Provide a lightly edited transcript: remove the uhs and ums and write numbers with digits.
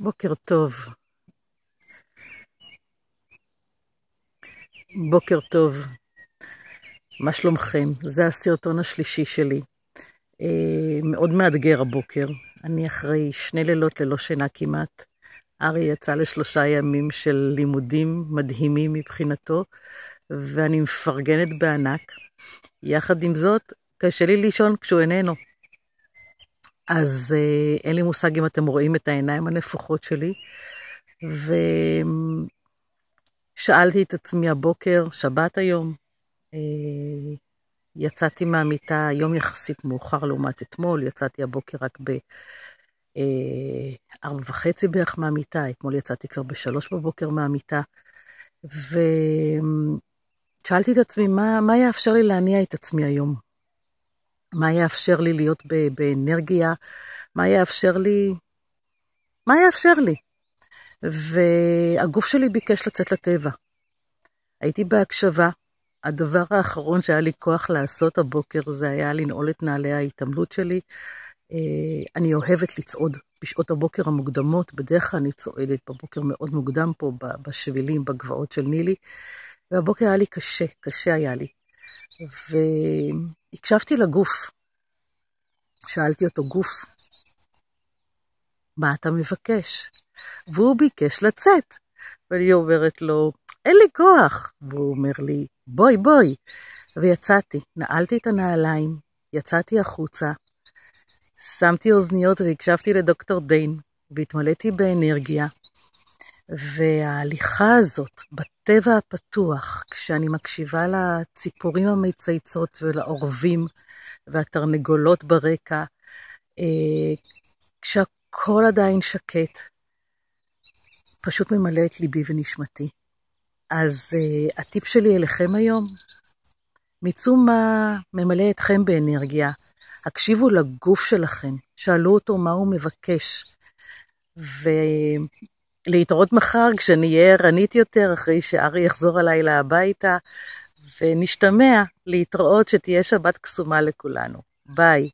בוקר טוב. בוקר טוב. מה שלומכם? זה הסרטון השלישי שלי. מאוד מאתגר הבוקר. אני אחרי 2 לילות ללא שינה כמעט. ארי יצא ל3 ימים של לימודים מדהימים מבחינתו, ואני מפרגנת בענק. יחד עם זאת, קשה לי לישון כשהוא איננו. אז אין לי מושג אם אתם רואים את העיניים הנפוחות שלי. ושאלתי את עצמי הבוקר, שבת היום, יצאתי מהמיטה יום יחסית מאוחר לעומת אתמול, יצאתי הבוקר רק ב4:30 בערך מהמיטה, אתמול יצאתי כבר ב3 בבוקר מהמיטה, ושאלתי את עצמי, מה יאפשר לי להניע את עצמי היום? מה יאפשר לי להיות באנרגיה? מה יאפשר לי? והגוף שלי ביקש לצאת לטבע. הייתי בהקשבה. הדבר האחרון שהיה לי כוח לעשות הבוקר זה היה לנעול את נעלי ההתעמלות שלי. אני אוהבת לצעוד בשעות הבוקר המוקדמות, בדרך כלל אני צועדת בבוקר מאוד מוקדם פה בשבילים, בגבעות של נילי, והבוקר היה לי קשה היה לי. והקשבתי לגוף, שאלתי אותו, גוף, מה אתה מבקש? והוא ביקש לצאת, ואני אומרת לו, אין לי כוח, והוא אומר לי, בואי, ויצאתי, נעלתי את הנעליים, יצאתי החוצה, שמתי אוזניות והקשבתי לדוקטור דיין, והתמלאתי באנרגיה, וההליכה הזאת בטבע הפתוח, כשאני מקשיבה לציפורים המצייצות ולעורבים והתרנגולות ברקע, כשהכל עדיין שקט, פשוט ממלא את ליבי ונשמתי. אז הטיפ שלי אליכם היום, מצאו מה ממלא אתכם באנרגיה, הקשיבו לגוף שלכם, שאלו אותו מה הוא מבקש, ולהתראות מחר כשאני אהיה ערנית יותר, אחרי שארי יחזור הלילה הביתה, ונשתמע להתראות שתהיה שבת קסומה לכולנו. ביי.